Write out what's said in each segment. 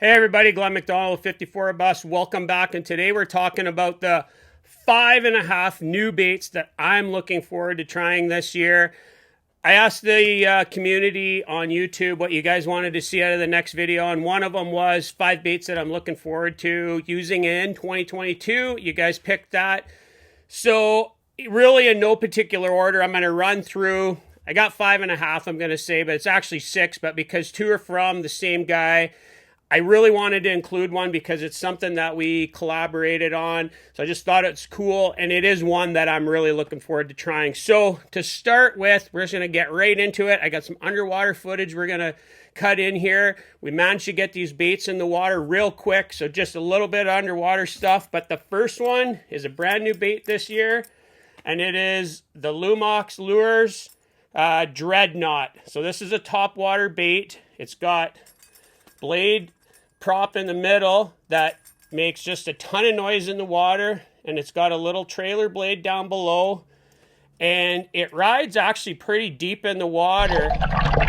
Hey everybody, Glenn McDonald, 54 Bus. Welcome back, and today we're talking about the 5.5 new baits that I'm looking forward to trying this year. I asked the community on YouTube what you guys wanted to see out of the next video, and one of them was 5 baits that I'm looking forward to using in 2022. You guys picked that. So really in no particular order, I'm going to run through. I got 5.5, I'm going to say, but it's actually 6, but because 2 are from the same guy, I really wanted to include one because it's something that we collaborated on. So I just thought it's cool, and it is one that I'm really looking forward to trying. So to start with, we're just going to get right into it. I got some underwater footage we're going to cut in here. We managed to get these baits in the water real quick, so just a little bit of underwater stuff. But the first one is a brand new bait this year, and it is the Lumox Lures Dreadnought. So this is a topwater bait. It's got blade prop in the middle that makes just a ton of noise in the water, and it's got a little trailer blade down below, and it rides actually pretty deep in the water,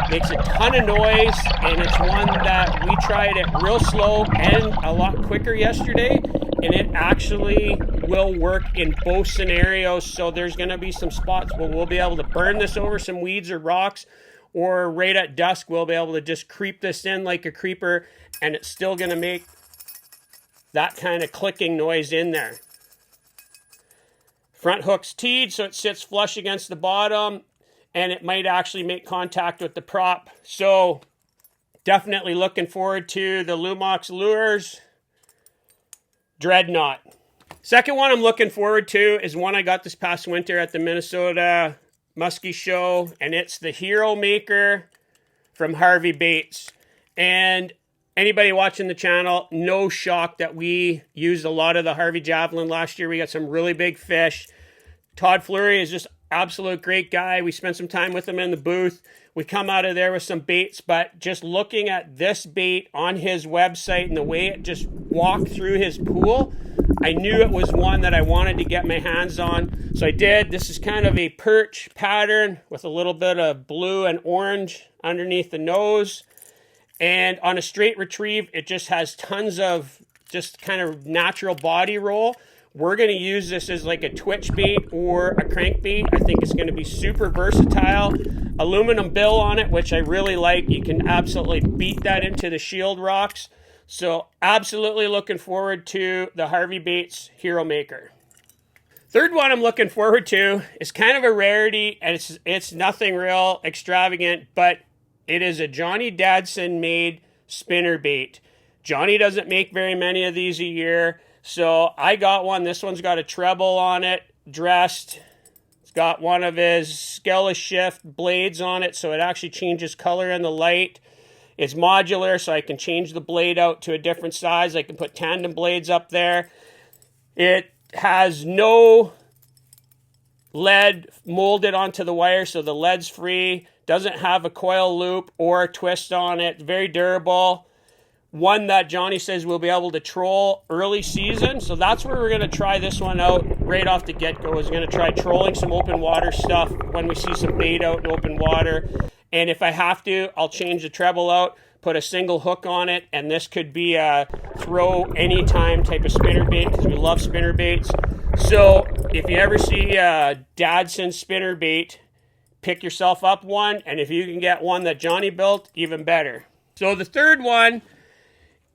makes a ton of noise, and it's one that we tried it real slow and a lot quicker yesterday, and it actually will work in both scenarios. So there's going to be some spots where we'll be able to burn this over some weeds or rocks, or right at dusk, we'll be able to just creep this in like a creeper, and it's still going to make that kind of clicking noise in there. Front hook's teed, so it sits flush against the bottom, and it might actually make contact with the prop. So definitely looking forward to the Lumox Lures Dreadnought. Second one I'm looking forward to is one I got this past winter at the Minnesota Musky show, and it's the Hero Maker from Harvey Baits. And anybody watching the channel, no shock that we used a lot of the Harvey Javelin last year. We got some really big fish. Todd Fleury is just absolute great guy. We spent some time with him in the booth. We come out of there with some baits, but just looking at this bait on his website and the way it just walked through his pool, I knew it was one that I wanted to get my hands on. So I did. This is kind of a perch pattern with a little bit of blue and orange underneath the nose. And on a straight retrieve, it just has tons of just kind of natural body roll. We're going to use this as like a twitch bait or a crankbait. I think it's going to be super versatile. Aluminum bill on it, which I really like. You can absolutely beat that into the shield rocks. So absolutely looking forward to the Harvey Baits Hero Maker. Third one I'm looking forward to is kind of a rarity, and it's nothing real extravagant, but it is a Johnny Dadson made spinner bait. Johnny doesn't make very many of these a year, so I got one. This one's got a treble on it, dressed. It's got one of his Skella Shift blades on it, so it actually changes color in the light. It's modular, so I can change the blade out to a different size. I can put tandem blades up there. It has no lead molded onto the wire, so the lead's free. Doesn't have a coil loop or a twist on it. Very durable. One that Johnny says we'll be able to troll early season. So that's where we're going to try this one out right off the get-go. Is going to try trolling some open water stuff when we see some bait out in open water. And if I have to, I'll change the treble out, put a single hook on it, and this could be a throw anytime type of spinner bait because we love spinner baits. So if you ever see a Dadson spinner bait, pick yourself up one, and if you can get one that Johnny built, even better. So the third one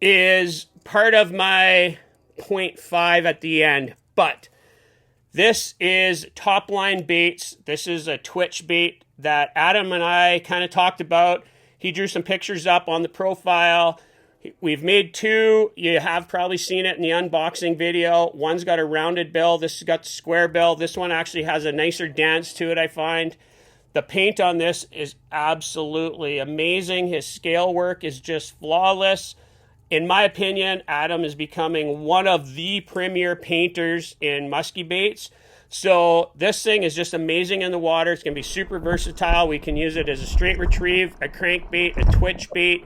is part of my 0.5 at the end, but this is Top Line Baits. This is a twitch bait that Adam and I kind of talked about. He drew some pictures up on the profile. We've made 2. You have probably seen it in the unboxing video. One's got a rounded bill. This has got the square bill. This one actually has a nicer dance to it, I find. The paint on this is absolutely amazing. His scale work is just flawless. In my opinion, Adam is becoming one of the premier painters in musky baits. So this thing is just amazing in the water. It's going to be super versatile. We can use it as a straight retrieve, a crankbait, a twitch bait.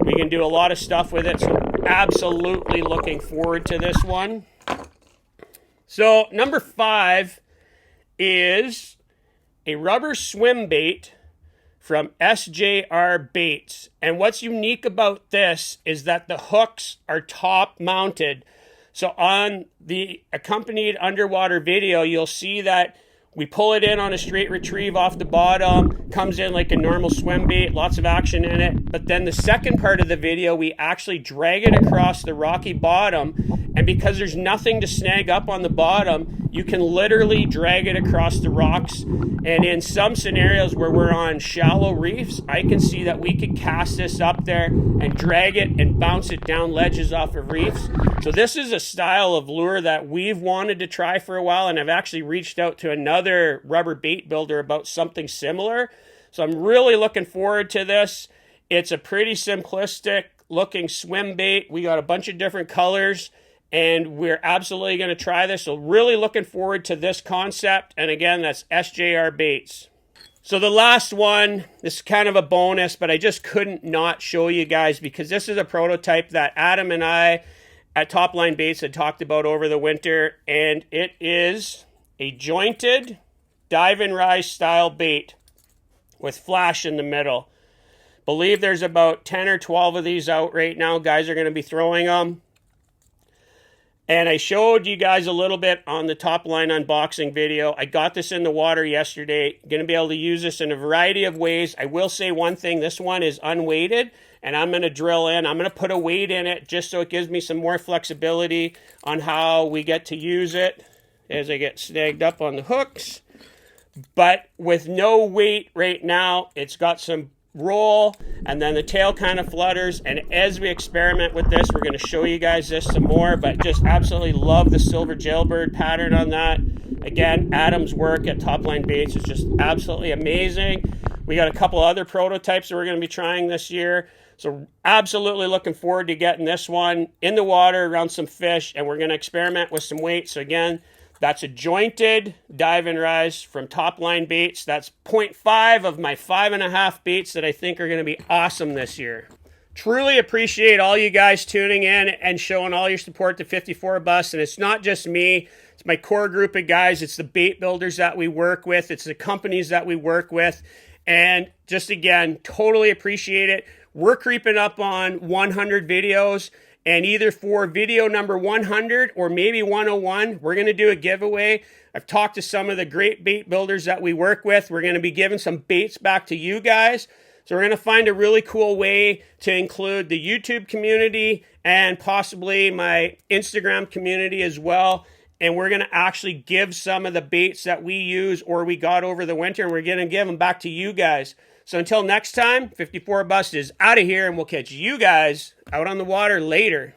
We can do a lot of stuff with it. So absolutely looking forward to this one. So number 5 is a rubber swim bait from SJR Baits. And what's unique about this is that the hooks are top mounted. So on the accompanied underwater video, you'll see that we pull it in on a straight retrieve off the bottom, comes in like a normal swim bait, lots of action in it. But then the second part of the video, we actually drag it across the rocky bottom. And because there's nothing to snag up on the bottom, you can literally drag it across the rocks. And in some scenarios where we're on shallow reefs, I can see that we could cast this up there and drag it and bounce it down ledges off of reefs. So this is a style of lure that we've wanted to try for a while, and I've actually reached out to another rubber bait builder about something similar. So I'm really looking forward to this. It's a pretty simplistic looking swim bait. We got a bunch of different colors, and we're absolutely going to try this. So really looking forward to this concept. And again, that's SJR Baits. So the last one, this is kind of a bonus, but I just couldn't not show you guys because this is a prototype that Adam and I at Top Line Baits had talked about over the winter. And it is a jointed dive and rise style bait with flash in the middle. Believe there's about 10 or 12 of these out right now. Guys are going to be throwing them. And I showed you guys a little bit on the Top Line unboxing video. I got this in the water yesterday. Going to be able to use this in a variety of ways. I will say one thing. This one is unweighted, and I'm going to drill in. I'm going to put a weight in it just so it gives me some more flexibility on how we get to use it as I get snagged up on the hooks. But with no weight right now, it's got some roll, and then the tail kind of flutters. And as we experiment with this, we're going to show you guys this some more, but just absolutely love the silver jailbird pattern on that. Again, Adam's work at Top Line Baits is just absolutely amazing. We got a couple other prototypes that we're going to be trying this year, so absolutely looking forward to getting this one in the water around some fish, and we're going to experiment with some weight. So again, that's a jointed dive and rise from Top Line Baits. That's 0.5 of my 5.5 baits that I think are going to be awesome this year. Truly appreciate all you guys tuning in and showing all your support to 54 Bust. And it's not just me. It's my core group of guys. It's the bait builders that we work with. It's the companies that we work with. And just again, totally appreciate it. We're creeping up on 100 videos. And either for video number 100 or maybe 101, we're going to do a giveaway. I've talked to some of the great bait builders that we work with. We're going to be giving some baits back to you guys. So we're going to find a really cool way to include the YouTube community and possibly my Instagram community as well. And we're going to actually give some of the baits that we use or we got over the winter, and we're going to give them back to you guys. So until next time, 54 Bust is out of here, and we'll catch you guys out on the water later.